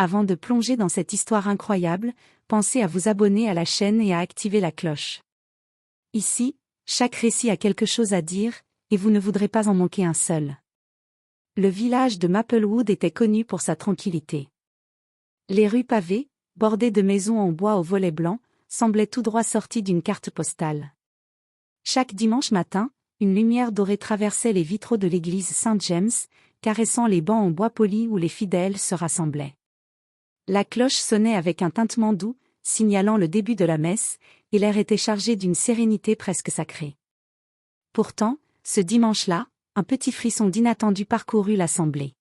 Avant de plonger dans cette histoire incroyable, pensez à vous abonner à la chaîne et à activer la cloche. Ici, chaque récit a quelque chose à dire, et vous ne voudrez pas en manquer un seul. Le village de Maplewood était connu pour sa tranquillité. Les rues pavées, bordées de maisons en bois aux volets blancs, semblaient tout droit sorties d'une carte postale. Chaque dimanche matin, une lumière dorée traversait les vitraux de l'église Saint-James, caressant les bancs en bois poli où les fidèles se rassemblaient. La cloche sonnait avec un tintement doux, signalant le début de la messe, et l'air était chargé d'une sérénité presque sacrée. Pourtant, ce dimanche-là, un petit frisson d'inattendu parcourut l'assemblée.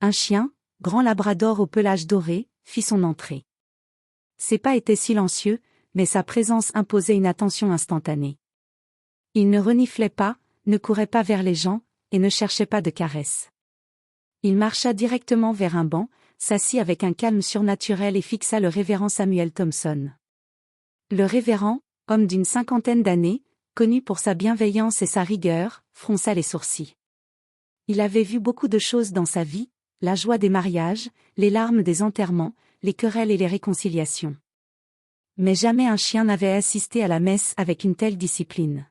Un chien, grand labrador au pelage doré, fit son entrée. Ses pas étaient silencieux, mais sa présence imposait une attention instantanée. Il ne reniflait pas, ne courait pas vers les gens, et ne cherchait pas de caresses. Il marcha directement vers un banc, s'assit avec un calme surnaturel et fixa le révérend Samuel Thompson. Le révérend, homme d'une 50aine d'années, connu pour sa bienveillance et sa rigueur, fronça les sourcils. Il avait vu beaucoup de choses dans sa vie, la joie des mariages, les larmes des enterrements, les querelles et les réconciliations. Mais jamais un chien n'avait assisté à la messe avec une telle discipline.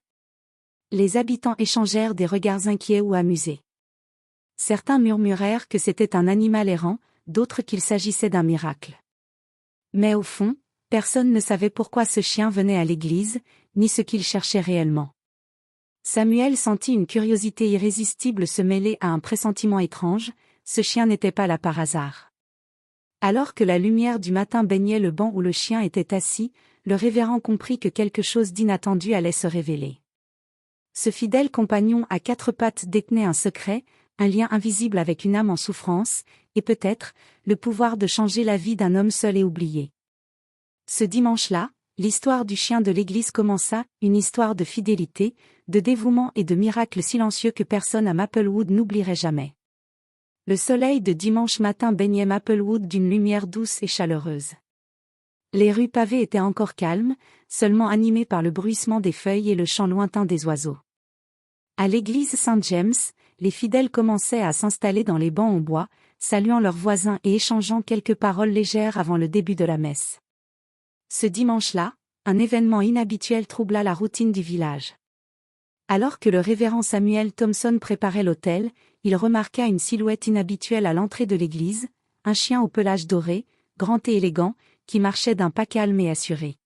Les habitants échangèrent des regards inquiets ou amusés. Certains murmurèrent que c'était un animal errant, d'autres qu'il s'agissait d'un miracle. Mais au fond, personne ne savait pourquoi ce chien venait à l'église, ni ce qu'il cherchait réellement. Samuel sentit une curiosité irrésistible se mêler à un pressentiment étrange, ce chien n'était pas là par hasard. Alors que la lumière du matin baignait le banc où le chien était assis, le révérend comprit que quelque chose d'inattendu allait se révéler. Ce fidèle compagnon à quatre pattes détenait un secret, un lien invisible avec une âme en souffrance, et peut-être, le pouvoir de changer la vie d'un homme seul et oublié. Ce dimanche-là, l'histoire du chien de l'église commença, une histoire de fidélité, de dévouement et de miracles silencieux que personne à Maplewood n'oublierait jamais. Le soleil de dimanche matin baignait Maplewood d'une lumière douce et chaleureuse. Les rues pavées étaient encore calmes, seulement animées par le bruissement des feuilles et le chant lointain des oiseaux. À l'église Saint-James, les fidèles commençaient à s'installer dans les bancs en bois, saluant leurs voisins et échangeant quelques paroles légères avant le début de la messe. Ce dimanche-là, un événement inhabituel troubla la routine du village. Alors que le révérend Samuel Thompson préparait l'autel, il remarqua une silhouette inhabituelle à l'entrée de l'église, un chien au pelage doré, grand et élégant, qui marchait d'un pas calme et assuré.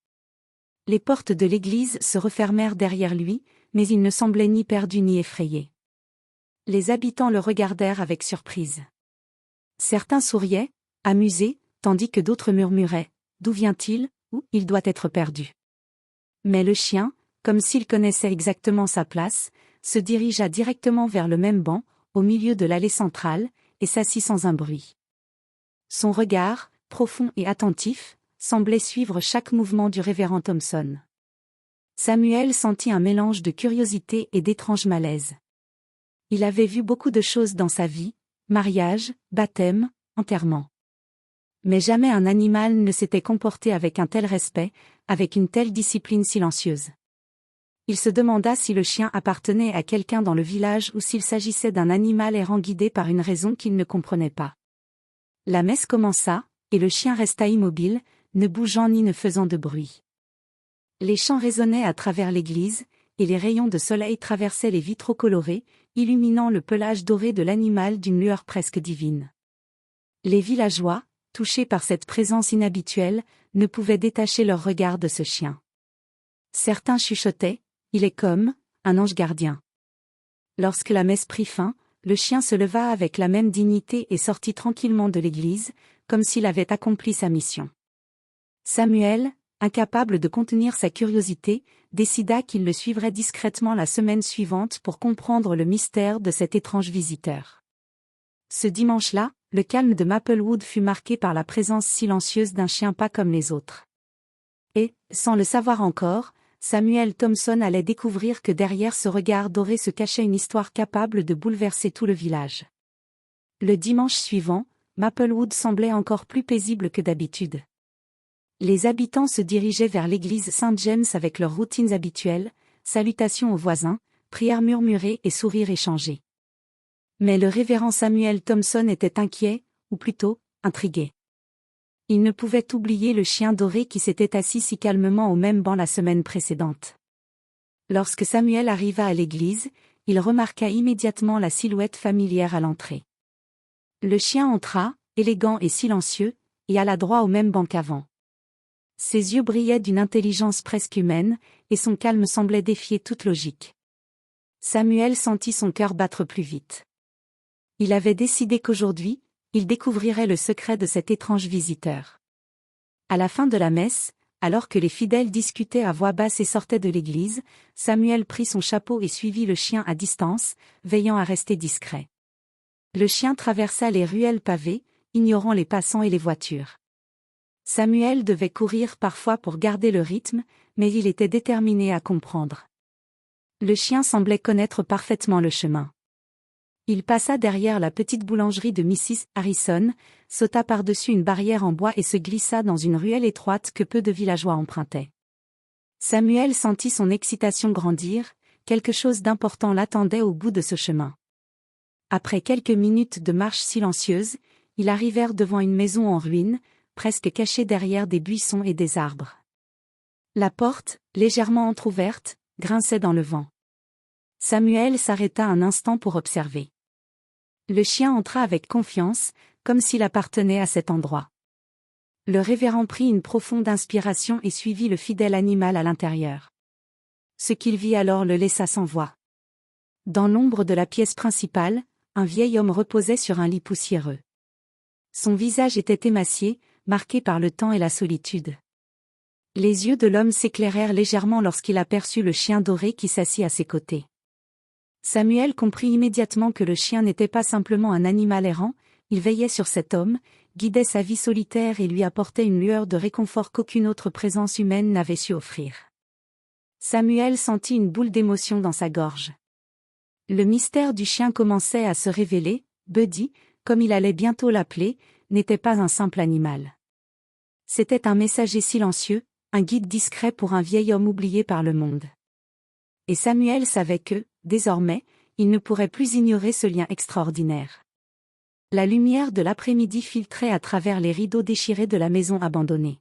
Les portes de l'église se refermèrent derrière lui, mais il ne semblait ni perdu ni effrayé. Les habitants le regardèrent avec surprise. Certains souriaient, amusés, tandis que d'autres murmuraient « D'où vient-il » ou « Il doit être perdu ». Mais le chien, comme s'il connaissait exactement sa place, se dirigea directement vers le même banc, au milieu de l'allée centrale, et s'assit sans un bruit. Son regard, profond et attentif, semblait suivre chaque mouvement du révérend Thompson. Samuel sentit un mélange de curiosité et d'étrange malaise. Il avait vu beaucoup de choses dans sa vie, mariage, baptême, enterrement. Mais jamais un animal ne s'était comporté avec un tel respect, avec une telle discipline silencieuse. Il se demanda si le chien appartenait à quelqu'un dans le village ou s'il s'agissait d'un animal errant guidé par une raison qu'il ne comprenait pas. La messe commença, et le chien resta immobile, ne bougeant ni ne faisant de bruit. Les chants résonnaient à travers l'église, et les rayons de soleil traversaient les vitraux colorés, illuminant le pelage doré de l'animal d'une lueur presque divine. Les villageois, touchés par cette présence inhabituelle, ne pouvaient détacher leur regard de ce chien. Certains chuchotaient « Il est comme un ange gardien ». Lorsque la messe prit fin, le chien se leva avec la même dignité et sortit tranquillement de l'église, comme s'il avait accompli sa mission. Samuel, incapable de contenir sa curiosité, décida qu'il le suivrait discrètement la semaine suivante pour comprendre le mystère de cet étrange visiteur. Ce dimanche-là, le calme de Maplewood fut marqué par la présence silencieuse d'un chien pas comme les autres. Et, sans le savoir encore, Samuel Thompson allait découvrir que derrière ce regard doré se cachait une histoire capable de bouleverser tout le village. Le dimanche suivant, Maplewood semblait encore plus paisible que d'habitude. Les habitants se dirigeaient vers l'église Saint-James avec leurs routines habituelles, salutations aux voisins, prières murmurées et sourires échangés. Mais le révérend Samuel Thompson était inquiet, ou plutôt, intrigué. Il ne pouvait oublier le chien doré qui s'était assis si calmement au même banc la semaine précédente. Lorsque Samuel arriva à l'église, il remarqua immédiatement la silhouette familière à l'entrée. Le chien entra, élégant et silencieux, et alla droit au même banc qu'avant. Ses yeux brillaient d'une intelligence presque humaine, et son calme semblait défier toute logique. Samuel sentit son cœur battre plus vite. Il avait décidé qu'aujourd'hui, il découvrirait le secret de cet étrange visiteur. À la fin de la messe, alors que les fidèles discutaient à voix basse et sortaient de l'église, Samuel prit son chapeau et suivit le chien à distance, veillant à rester discret. Le chien traversa les ruelles pavées, ignorant les passants et les voitures. Samuel devait courir parfois pour garder le rythme, mais il était déterminé à comprendre. Le chien semblait connaître parfaitement le chemin. Il passa derrière la petite boulangerie de Mrs. Harrison, sauta par-dessus une barrière en bois et se glissa dans une ruelle étroite que peu de villageois empruntaient. Samuel sentit son excitation grandir, quelque chose d'important l'attendait au bout de ce chemin. Après quelques minutes de marche silencieuse, ils arrivèrent devant une maison en ruine, presque cachée derrière des buissons et des arbres. La porte, légèrement entr'ouverte, grinçait dans le vent. Samuel s'arrêta un instant pour observer. Le chien entra avec confiance, comme s'il appartenait à cet endroit. Le révérend prit une profonde inspiration et suivit le fidèle animal à l'intérieur. Ce qu'il vit alors le laissa sans voix. Dans l'ombre de la pièce principale, un vieil homme reposait sur un lit poussiéreux. Son visage était émacié, marqué par le temps et la solitude. Les yeux de l'homme s'éclairèrent légèrement lorsqu'il aperçut le chien doré qui s'assit à ses côtés. Samuel comprit immédiatement que le chien n'était pas simplement un animal errant, il veillait sur cet homme, guidait sa vie solitaire et lui apportait une lueur de réconfort qu'aucune autre présence humaine n'avait su offrir. Samuel sentit une boule d'émotion dans sa gorge. Le mystère du chien commençait à se révéler, Buddy, comme il allait bientôt l'appeler, n'était pas un simple animal. C'était un messager silencieux, un guide discret pour un vieil homme oublié par le monde. Et Samuel savait que, désormais, il ne pourrait plus ignorer ce lien extraordinaire. La lumière de l'après-midi filtrait à travers les rideaux déchirés de la maison abandonnée.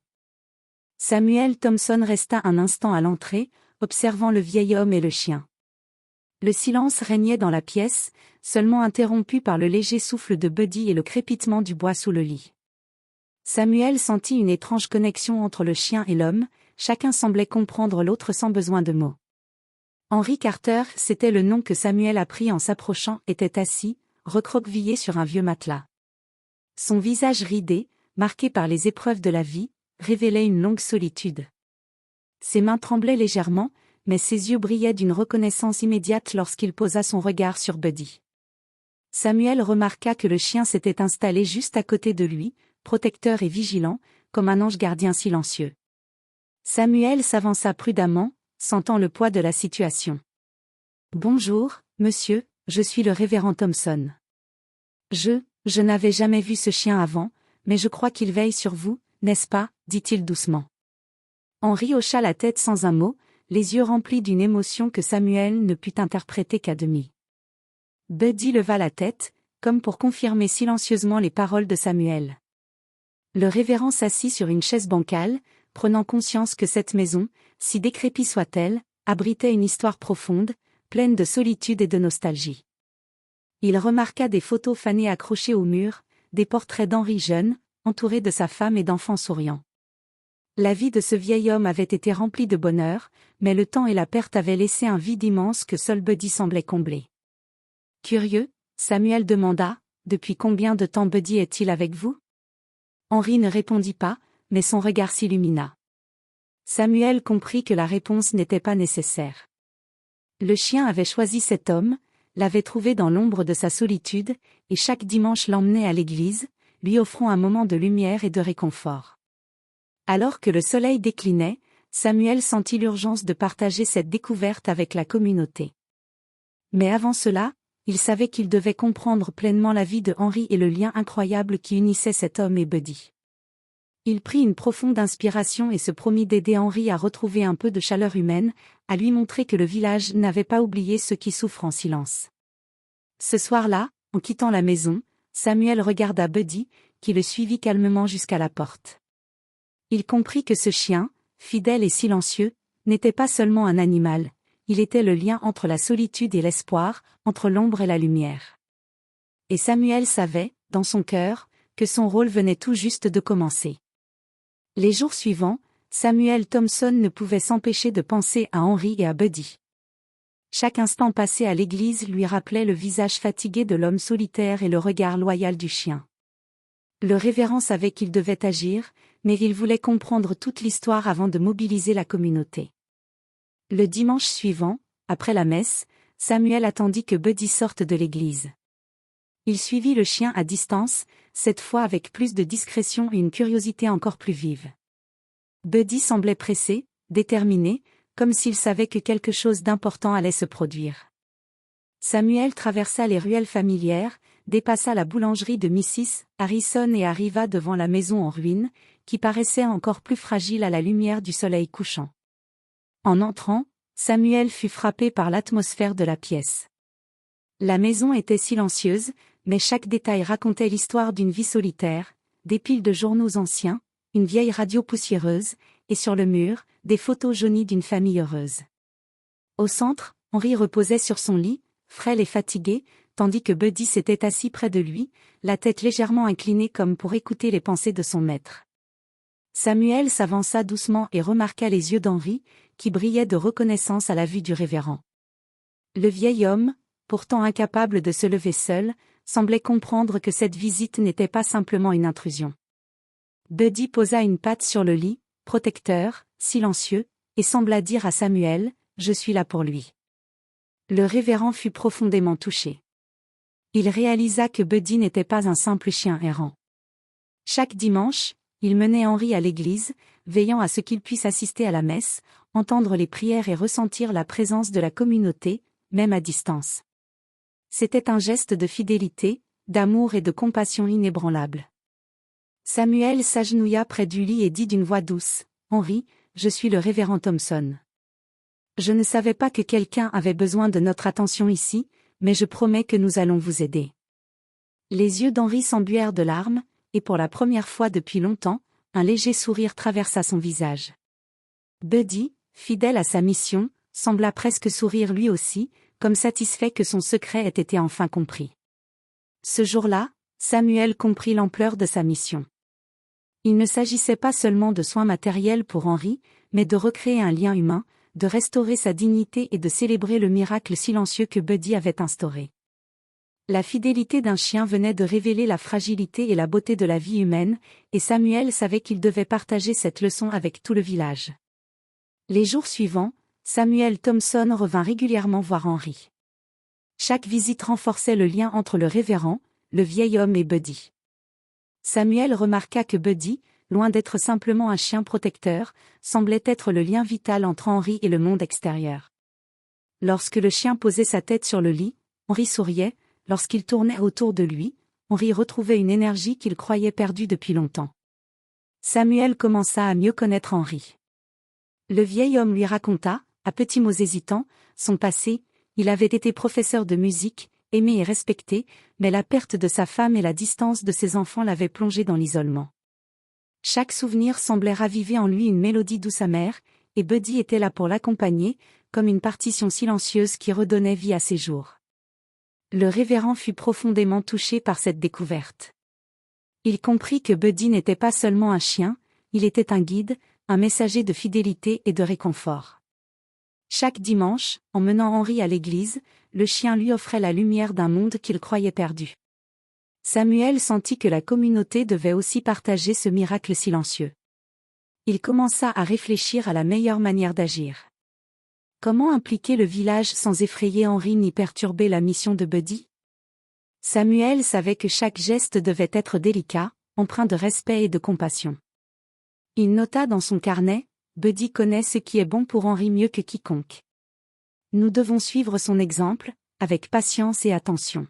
Samuel Thompson resta un instant à l'entrée, observant le vieil homme et le chien. Le silence régnait dans la pièce, seulement interrompu par le léger souffle de Buddy et le crépitement du bois sous le lit. Samuel sentit une étrange connexion entre le chien et l'homme, chacun semblait comprendre l'autre sans besoin de mots. Henry Carter, c'était le nom que Samuel apprit en s'approchant, était assis, recroquevillé sur un vieux matelas. Son visage ridé, marqué par les épreuves de la vie, révélait une longue solitude. Ses mains tremblaient légèrement, mais ses yeux brillaient d'une reconnaissance immédiate lorsqu'il posa son regard sur Buddy. Samuel remarqua que le chien s'était installé juste à côté de lui, protecteur et vigilant, comme un ange gardien silencieux. Samuel s'avança prudemment, sentant le poids de la situation. « Bonjour, monsieur, je suis le révérend Thompson. Je n'avais jamais vu ce chien avant, mais je crois qu'il veille sur vous, n'est-ce pas ?» dit-il doucement. Henry hocha la tête sans un mot, les yeux remplis d'une émotion que Samuel ne put interpréter qu'à demi. Buddy leva la tête, comme pour confirmer silencieusement les paroles de Samuel. Le révérend s'assit sur une chaise bancale, prenant conscience que cette maison, si décrépite soit-elle, abritait une histoire profonde, pleine de solitude et de nostalgie. Il remarqua des photos fanées accrochées au mur, des portraits d'Henry jeune, entouré de sa femme et d'enfants souriants. La vie de ce vieil homme avait été remplie de bonheur, mais le temps et la perte avaient laissé un vide immense que seul Buddy semblait combler. Curieux, Samuel demanda, « Depuis combien de temps Buddy est-il avec vous ?» Henry ne répondit pas, mais son regard s'illumina. Samuel comprit que la réponse n'était pas nécessaire. Le chien avait choisi cet homme, l'avait trouvé dans l'ombre de sa solitude, et chaque dimanche l'emmenait à l'église, lui offrant un moment de lumière et de réconfort. Alors que le soleil déclinait, Samuel sentit l'urgence de partager cette découverte avec la communauté. Mais avant cela, il savait qu'il devait comprendre pleinement la vie de Henry et le lien incroyable qui unissait cet homme et Buddy. Il prit une profonde inspiration et se promit d'aider Henry à retrouver un peu de chaleur humaine, à lui montrer que le village n'avait pas oublié ceux qui souffrent en silence. Ce soir-là, en quittant la maison, Samuel regarda Buddy, qui le suivit calmement jusqu'à la porte. Il comprit que ce chien, fidèle et silencieux, n'était pas seulement un animal, il était le lien entre la solitude et l'espoir, entre l'ombre et la lumière. Et Samuel savait, dans son cœur, que son rôle venait tout juste de commencer. Les jours suivants, Samuel Thompson ne pouvait s'empêcher de penser à Henry et à Buddy. Chaque instant passé à l'église lui rappelait le visage fatigué de l'homme solitaire et le regard loyal du chien. Le révérend savait qu'il devait agir, mais il voulait comprendre toute l'histoire avant de mobiliser la communauté. Le dimanche suivant, après la messe, Samuel attendit que Buddy sorte de l'église. Il suivit le chien à distance, cette fois avec plus de discrétion et une curiosité encore plus vive. Buddy semblait pressé, déterminé, comme s'il savait que quelque chose d'important allait se produire. Samuel traversa les ruelles familières, dépassa la boulangerie de Mrs. Harrison et arriva devant la maison en ruine, qui paraissait encore plus fragile à la lumière du soleil couchant. En entrant, Samuel fut frappé par l'atmosphère de la pièce. La maison était silencieuse, mais chaque détail racontait l'histoire d'une vie solitaire, des piles de journaux anciens, une vieille radio poussiéreuse, et sur le mur, des photos jaunies d'une famille heureuse. Au centre, Henry reposait sur son lit, frêle et fatigué, tandis que Buddy s'était assis près de lui, la tête légèrement inclinée comme pour écouter les pensées de son maître. Samuel s'avança doucement et remarqua les yeux d'Henry, qui brillaient de reconnaissance à la vue du révérend. Le vieil homme, pourtant incapable de se lever seul, semblait comprendre que cette visite n'était pas simplement une intrusion. Buddy posa une patte sur le lit, protecteur, silencieux, et sembla dire à Samuel, « Je suis là pour lui ». Le révérend fut profondément touché. Il réalisa que Buddy n'était pas un simple chien errant. Chaque dimanche, il menait Henry à l'église, veillant à ce qu'il puisse assister à la messe, entendre les prières et ressentir la présence de la communauté, même à distance. C'était un geste de fidélité, d'amour et de compassion inébranlable. Samuel s'agenouilla près du lit et dit d'une voix douce, « Henry, je suis le révérend Thompson. Je ne savais pas que quelqu'un avait besoin de notre attention ici, mais je promets que nous allons vous aider. » Les yeux d'Henry s'embuèrent de larmes, et pour la première fois depuis longtemps, un léger sourire traversa son visage. Buddy, fidèle à sa mission, sembla presque sourire lui aussi, comme satisfait que son secret ait été enfin compris. Ce jour-là, Samuel comprit l'ampleur de sa mission. Il ne s'agissait pas seulement de soins matériels pour Henry, mais de recréer un lien humain, de restaurer sa dignité et de célébrer le miracle silencieux que Buddy avait instauré. La fidélité d'un chien venait de révéler la fragilité et la beauté de la vie humaine, et Samuel savait qu'il devait partager cette leçon avec tout le village. Les jours suivants, Samuel Thompson revint régulièrement voir Henry. Chaque visite renforçait le lien entre le révérend, le vieil homme et Buddy. Samuel remarqua que Buddy, loin d'être simplement un chien protecteur, semblait être le lien vital entre Henry et le monde extérieur. Lorsque le chien posait sa tête sur le lit, Henry souriait, lorsqu'il tournait autour de lui, Henry retrouvait une énergie qu'il croyait perdue depuis longtemps. Samuel commença à mieux connaître Henry. Le vieil homme lui raconta, à petits mots hésitants, son passé. Il avait été professeur de musique, aimé et respecté, mais la perte de sa femme et la distance de ses enfants l'avaient plongé dans l'isolement. Chaque souvenir semblait raviver en lui une mélodie douce amère, et Buddy était là pour l'accompagner, comme une partition silencieuse qui redonnait vie à ses jours. Le révérend fut profondément touché par cette découverte. Il comprit que Buddy n'était pas seulement un chien, il était un guide, un messager de fidélité et de réconfort. Chaque dimanche, en menant Henry à l'église, le chien lui offrait la lumière d'un monde qu'il croyait perdu. Samuel sentit que la communauté devait aussi partager ce miracle silencieux. Il commença à réfléchir à la meilleure manière d'agir. Comment impliquer le village sans effrayer Henry ni perturber la mission de Buddy? Samuel savait que chaque geste devait être délicat, empreint de respect et de compassion. Il nota dans son carnet, « Buddy connaît ce qui est bon pour Henry mieux que quiconque. Nous devons suivre son exemple, avec patience et attention. »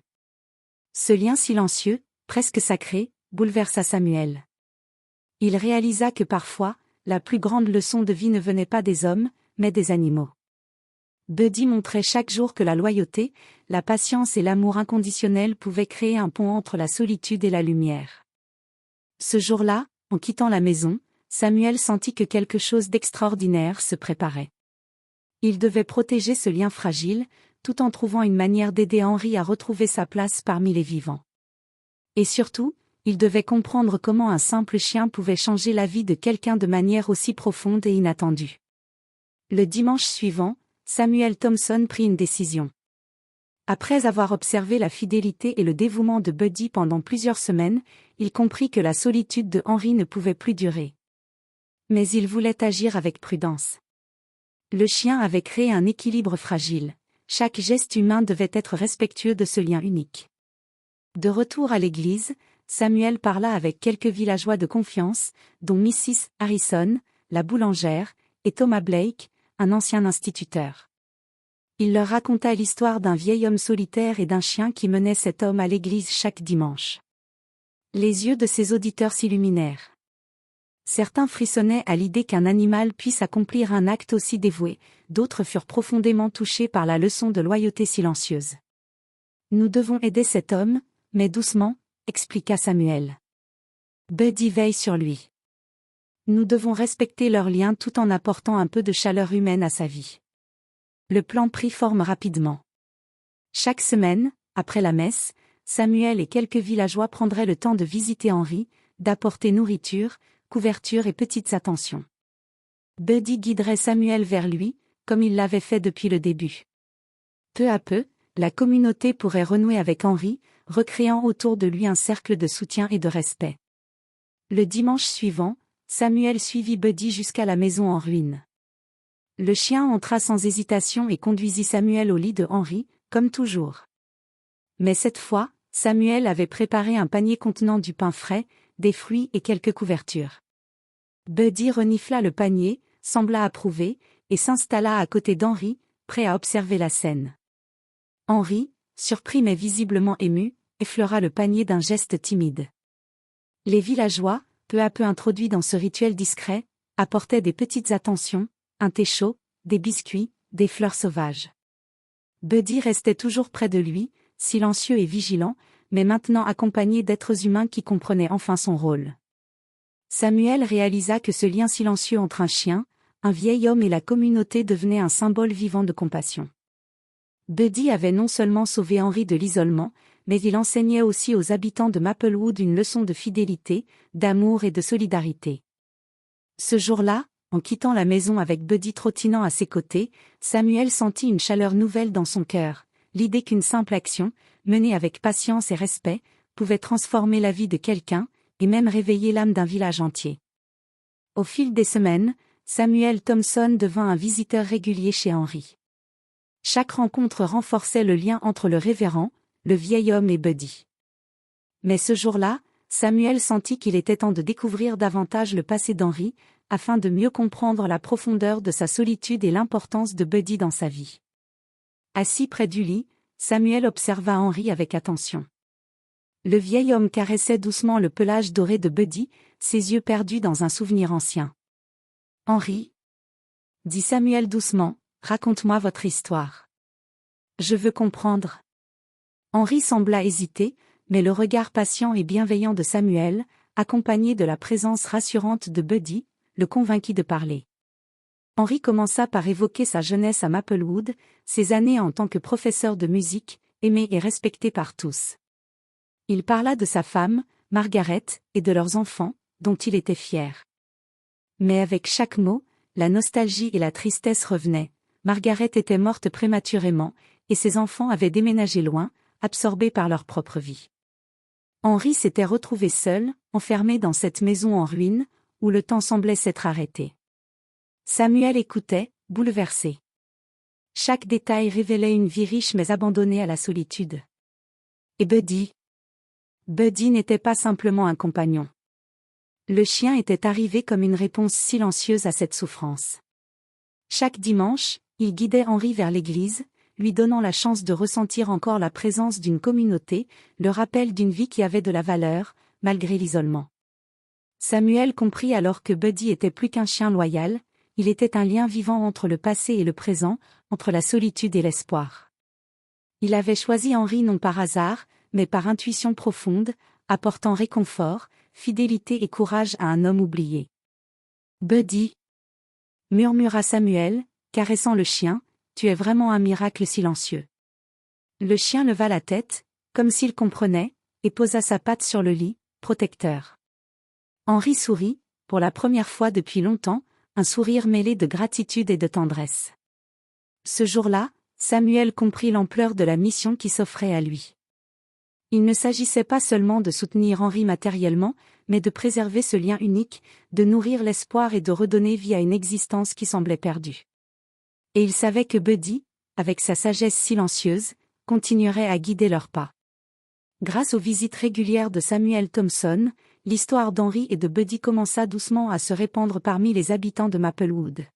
Ce lien silencieux, presque sacré, bouleversa Samuel. Il réalisa que parfois, la plus grande leçon de vie ne venait pas des hommes, mais des animaux. Buddy montrait chaque jour que la loyauté, la patience et l'amour inconditionnel pouvaient créer un pont entre la solitude et la lumière. Ce jour-là, en quittant la maison, Samuel sentit que quelque chose d'extraordinaire se préparait. Il devait protéger ce lien fragile, tout en trouvant une manière d'aider Henri à retrouver sa place parmi les vivants. Et surtout, il devait comprendre comment un simple chien pouvait changer la vie de quelqu'un de manière aussi profonde et inattendue. Le dimanche suivant, Samuel Thompson prit une décision. Après avoir observé la fidélité et le dévouement de Buddy pendant plusieurs semaines, il comprit que la solitude de Henri ne pouvait plus durer. Mais il voulait agir avec prudence. Le chien avait créé un équilibre fragile. Chaque geste humain devait être respectueux de ce lien unique. De retour à l'église, Samuel parla avec quelques villageois de confiance, dont Mrs. Harrison, la boulangère, et Thomas Blake, un ancien instituteur. Il leur raconta l'histoire d'un vieil homme solitaire et d'un chien qui menait cet homme à l'église chaque dimanche. Les yeux de ses auditeurs s'illuminèrent. Certains frissonnaient à l'idée qu'un animal puisse accomplir un acte aussi dévoué, d'autres furent profondément touchés par la leçon de loyauté silencieuse. « Nous devons aider cet homme, mais doucement, » expliqua Samuel. Buddy veille sur lui. Nous devons respecter leur lien tout en apportant un peu de chaleur humaine à sa vie. Le plan prit forme rapidement. Chaque semaine, après la messe, Samuel et quelques villageois prendraient le temps de visiter Henri, d'apporter nourriture, couverture et petites attentions. Buddy guiderait Samuel vers lui, comme il l'avait fait depuis le début. Peu à peu, la communauté pourrait renouer avec Henri, recréant autour de lui un cercle de soutien et de respect. Le dimanche suivant, Samuel suivit Buddy jusqu'à la maison en ruine. Le chien entra sans hésitation et conduisit Samuel au lit de Henri, comme toujours. Mais cette fois, Samuel avait préparé un panier contenant du pain frais, des fruits et quelques couvertures. Buddy renifla le panier, sembla approuver, et s'installa à côté d'Henri, prêt à observer la scène. Henri, surpris mais visiblement ému, effleura le panier d'un geste timide. Les villageois, peu à peu introduits dans ce rituel discret, apportaient des petites attentions, un thé chaud, des biscuits, des fleurs sauvages. Buddy restait toujours près de lui, silencieux et vigilant, mais maintenant accompagné d'êtres humains qui comprenaient enfin son rôle. Samuel réalisa que ce lien silencieux entre un chien, un vieil homme et la communauté devenait un symbole vivant de compassion. Buddy avait non seulement sauvé Henri de l'isolement, mais il enseignait aussi aux habitants de Maplewood une leçon de fidélité, d'amour et de solidarité. Ce jour-là, en quittant la maison avec Buddy trottinant à ses côtés, Samuel sentit une chaleur nouvelle dans son cœur, l'idée qu'une simple action, menée avec patience et respect, pouvait transformer la vie de quelqu'un, et même réveiller l'âme d'un village entier. Au fil des semaines, Samuel Thompson devint un visiteur régulier chez Henri. Chaque rencontre renforçait le lien entre le révérend, le vieil homme et Buddy. Mais ce jour-là, Samuel sentit qu'il était temps de découvrir davantage le passé d'Henri, afin de mieux comprendre la profondeur de sa solitude et l'importance de Buddy dans sa vie. Assis près du lit, Samuel observa Henri avec attention. Le vieil homme caressait doucement le pelage doré de Buddy, ses yeux perdus dans un souvenir ancien. « Henri, » dit Samuel doucement, « raconte-moi votre histoire. Je veux comprendre. » Henri sembla hésiter, mais le regard patient et bienveillant de Samuel, accompagné de la présence rassurante de Buddy, le convainquit de parler. Henri commença par évoquer sa jeunesse à Maplewood, ses années en tant que professeur de musique, aimé et respecté par tous. Il parla de sa femme, Margaret, et de leurs enfants, dont il était fier. Mais avec chaque mot, la nostalgie et la tristesse revenaient. Margaret était morte prématurément, et ses enfants avaient déménagé loin, absorbés par leur propre vie. Henri s'était retrouvé seul, enfermé dans cette maison en ruine, où le temps semblait s'être arrêté. Samuel écoutait, bouleversé. Chaque détail révélait une vie riche mais abandonnée à la solitude. Et Buddy? Buddy n'était pas simplement un compagnon. Le chien était arrivé comme une réponse silencieuse à cette souffrance. Chaque dimanche, il guidait Henri vers l'église, lui donnant la chance de ressentir encore la présence d'une communauté, le rappel d'une vie qui avait de la valeur, malgré l'isolement. Samuel comprit alors que Buddy était plus qu'un chien loyal, il était un lien vivant entre le passé et le présent, entre la solitude et l'espoir. Il avait choisi Henri non par hasard, mais par intuition profonde, apportant réconfort, fidélité et courage à un homme oublié. Buddy, murmura Samuel, caressant le chien, tu es vraiment un miracle silencieux. Le chien leva la tête, comme s'il comprenait, et posa sa patte sur le lit, protecteur. Henri sourit, pour la première fois depuis longtemps, un sourire mêlé de gratitude et de tendresse. Ce jour-là, Samuel comprit l'ampleur de la mission qui s'offrait à lui. Il ne s'agissait pas seulement de soutenir Henri matériellement, mais de préserver ce lien unique, de nourrir l'espoir et de redonner vie à une existence qui semblait perdue. Et il savait que Buddy, avec sa sagesse silencieuse, continuerait à guider leurs pas. Grâce aux visites régulières de Samuel Thompson, l'histoire d'Henri et de Buddy commença doucement à se répandre parmi les habitants de Maplewood.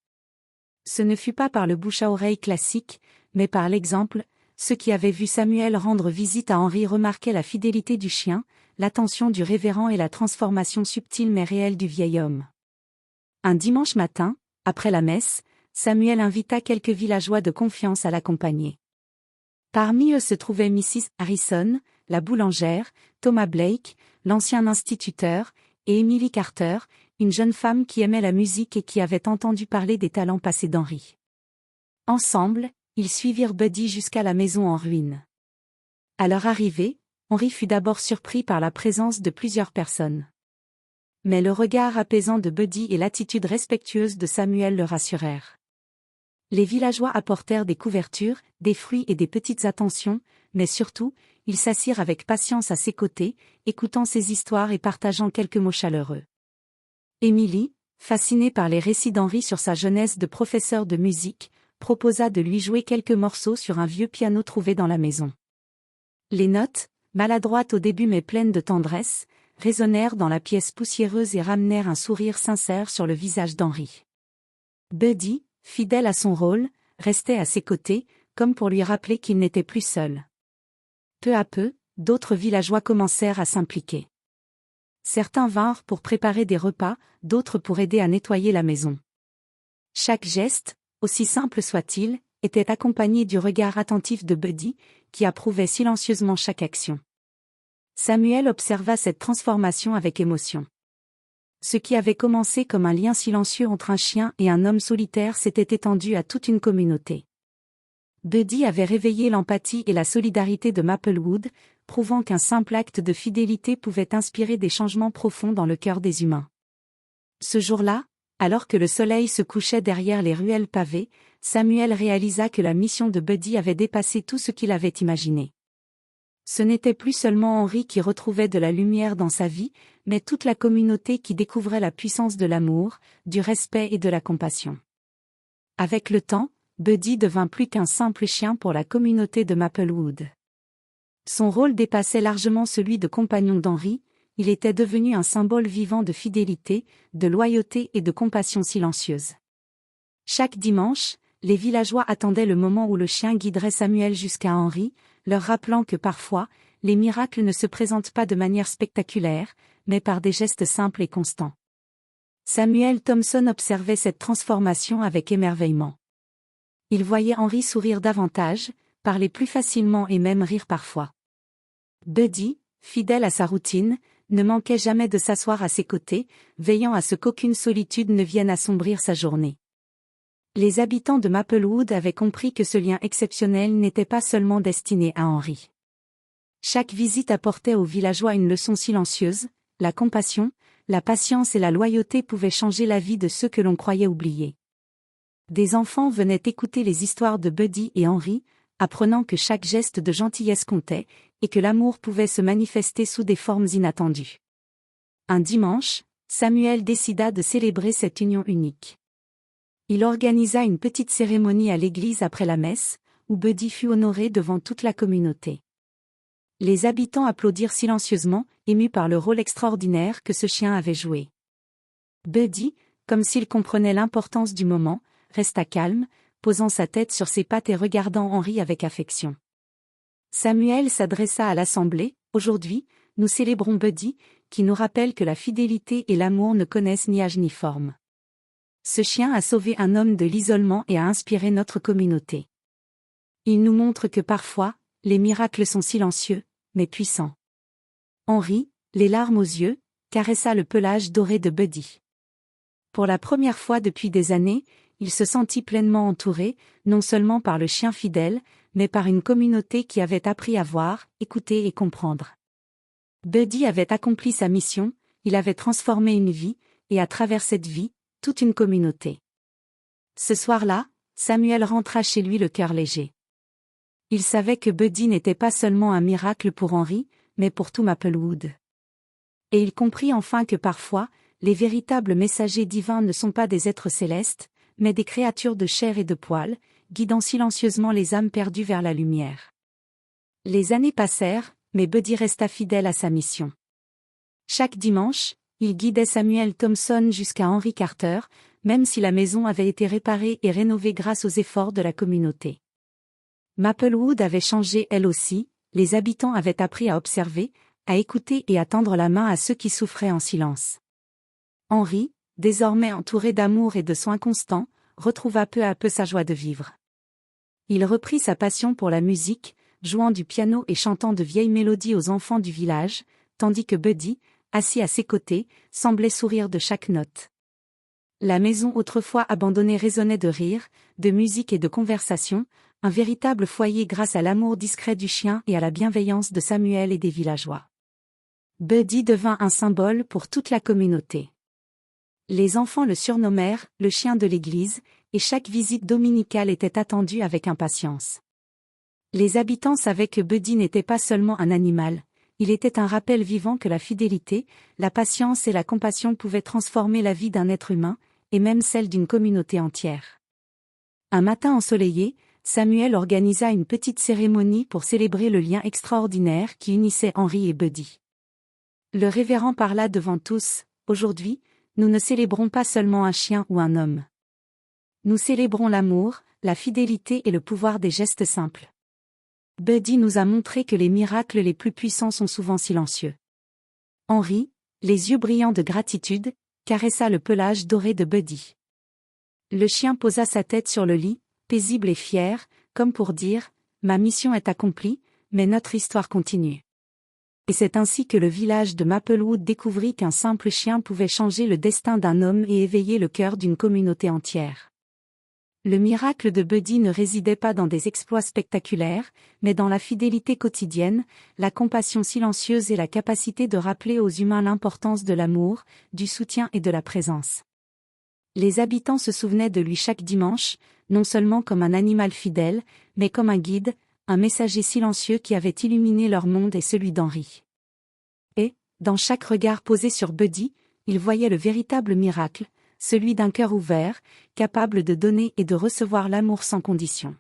Ce ne fut pas par le bouche-à-oreille classique, mais par l'exemple. Ceux qui avaient vu Samuel rendre visite à Henri remarquaient la fidélité du chien, l'attention du révérend et la transformation subtile mais réelle du vieil homme. Un dimanche matin, après la messe, Samuel invita quelques villageois de confiance à l'accompagner. Parmi eux se trouvait Mrs. Harrison, la boulangère, Thomas Blake, l'ancien instituteur, et Emily Carter, une jeune femme qui aimait la musique et qui avait entendu parler des talents passés d'Henri. Ensemble, ils suivirent Buddy jusqu'à la maison en ruine. À leur arrivée, Henri fut d'abord surpris par la présence de plusieurs personnes. Mais le regard apaisant de Buddy et l'attitude respectueuse de Samuel le rassurèrent. Les villageois apportèrent des couvertures, des fruits et des petites attentions, mais surtout, ils s'assirent avec patience à ses côtés, écoutant ses histoires et partageant quelques mots chaleureux. Émilie, fascinée par les récits d'Henri sur sa jeunesse de professeur de musique, proposa de lui jouer quelques morceaux sur un vieux piano trouvé dans la maison. Les notes, maladroites au début mais pleines de tendresse, résonnèrent dans la pièce poussiéreuse et ramenèrent un sourire sincère sur le visage d'Henri. Buddy, fidèle à son rôle, restait à ses côtés, comme pour lui rappeler qu'il n'était plus seul. Peu à peu, d'autres villageois commencèrent à s'impliquer. Certains vinrent pour préparer des repas, d'autres pour aider à nettoyer la maison. Chaque geste, aussi simple soit-il, était accompagné du regard attentif de Buddy, qui approuvait silencieusement chaque action. Samuel observa cette transformation avec émotion. Ce qui avait commencé comme un lien silencieux entre un chien et un homme solitaire s'était étendu à toute une communauté. Buddy avait réveillé l'empathie et la solidarité de Maplewood, prouvant qu'un simple acte de fidélité pouvait inspirer des changements profonds dans le cœur des humains. Ce jour-là, alors que le soleil se couchait derrière les ruelles pavées, Samuel réalisa que la mission de Buddy avait dépassé tout ce qu'il avait imaginé. Ce n'était plus seulement Henri qui retrouvait de la lumière dans sa vie, mais toute la communauté qui découvrait la puissance de l'amour, du respect et de la compassion. Avec le temps, Buddy devint plus qu'un simple chien pour la communauté de Maplewood. Son rôle dépassait largement celui de compagnon d'Henri, il était devenu un symbole vivant de fidélité, de loyauté et de compassion silencieuse. Chaque dimanche, les villageois attendaient le moment où le chien guiderait Samuel jusqu'à Henri, leur rappelant que parfois, les miracles ne se présentent pas de manière spectaculaire, mais par des gestes simples et constants. Samuel Thompson observait cette transformation avec émerveillement. Il voyait Henri sourire davantage, parler plus facilement et même rire parfois. Buddy, fidèle à sa routine, ne manquait jamais de s'asseoir à ses côtés, veillant à ce qu'aucune solitude ne vienne assombrir sa journée. Les habitants de Maplewood avaient compris que ce lien exceptionnel n'était pas seulement destiné à Henri. Chaque visite apportait aux villageois une leçon silencieuse, la compassion, la patience et la loyauté pouvaient changer la vie de ceux que l'on croyait oubliés. Des enfants venaient écouter les histoires de Buddy et Henri, apprenant que chaque geste de gentillesse comptait, et que l'amour pouvait se manifester sous des formes inattendues. Un dimanche, Samuel décida de célébrer cette union unique. Il organisa une petite cérémonie à l'église après la messe, où Buddy fut honoré devant toute la communauté. Les habitants applaudirent silencieusement, émus par le rôle extraordinaire que ce chien avait joué. Buddy, comme s'il comprenait l'importance du moment, resta calme, posant sa tête sur ses pattes et regardant Henri avec affection. Samuel s'adressa à l'assemblée. « Aujourd'hui, nous célébrons Buddy, qui nous rappelle que la fidélité et l'amour ne connaissent ni âge ni forme. Ce chien a sauvé un homme de l'isolement et a inspiré notre communauté. Il nous montre que parfois, les miracles sont silencieux, mais puissants. » Henri, les larmes aux yeux, caressa le pelage doré de Buddy. Pour la première fois depuis des années, il se sentit pleinement entouré, non seulement par le chien fidèle, mais par une communauté qui avait appris à voir, écouter et comprendre. Buddy avait accompli sa mission, il avait transformé une vie, et à travers cette vie, toute une communauté. Ce soir-là, Samuel rentra chez lui le cœur léger. Il savait que Buddy n'était pas seulement un miracle pour Henry, mais pour tout Maplewood. Et il comprit enfin que parfois, les véritables messagers divins ne sont pas des êtres célestes, mais des créatures de chair et de poil, guidant silencieusement les âmes perdues vers la lumière. Les années passèrent, mais Buddy resta fidèle à sa mission. Chaque dimanche, il guidait Samuel Thompson jusqu'à Henry Carter, même si la maison avait été réparée et rénovée grâce aux efforts de la communauté. Maplewood avait changé elle aussi, les habitants avaient appris à observer, à écouter et à tendre la main à ceux qui souffraient en silence. Henry, désormais entouré d'amour et de soins constants, retrouva peu à peu sa joie de vivre. Il reprit sa passion pour la musique, jouant du piano et chantant de vieilles mélodies aux enfants du village, tandis que Buddy, assis à ses côtés, semblait sourire de chaque note. La maison autrefois abandonnée résonnait de rires, de musique et de conversation, un véritable foyer grâce à l'amour discret du chien et à la bienveillance de Samuel et des villageois. Buddy devint un symbole pour toute la communauté. Les enfants le surnommèrent « le chien de l'église » et chaque visite dominicale était attendue avec impatience. Les habitants savaient que Buddy n'était pas seulement un animal, il était un rappel vivant que la fidélité, la patience et la compassion pouvaient transformer la vie d'un être humain, et même celle d'une communauté entière. Un matin ensoleillé, Samuel organisa une petite cérémonie pour célébrer le lien extraordinaire qui unissait Henry et Buddy. Le révérend parla devant tous, « Aujourd'hui, nous ne célébrons pas seulement un chien ou un homme. Nous célébrons l'amour, la fidélité et le pouvoir des gestes simples. Buddy nous a montré que les miracles les plus puissants sont souvent silencieux. » Henry, les yeux brillants de gratitude, caressa le pelage doré de Buddy. Le chien posa sa tête sur le lit, paisible et fier, comme pour dire « Ma mission est accomplie, mais notre histoire continue. » Et c'est ainsi que le village de Maplewood découvrit qu'un simple chien pouvait changer le destin d'un homme et éveiller le cœur d'une communauté entière. Le miracle de Buddy ne résidait pas dans des exploits spectaculaires, mais dans la fidélité quotidienne, la compassion silencieuse et la capacité de rappeler aux humains l'importance de l'amour, du soutien et de la présence. Les habitants se souvenaient de lui chaque dimanche, non seulement comme un animal fidèle, mais comme un guide, un messager silencieux qui avait illuminé leur monde et celui d'Henry. Et, dans chaque regard posé sur Buddy, ils voyaient le véritable miracle, celui d'un cœur ouvert, capable de donner et de recevoir l'amour sans condition.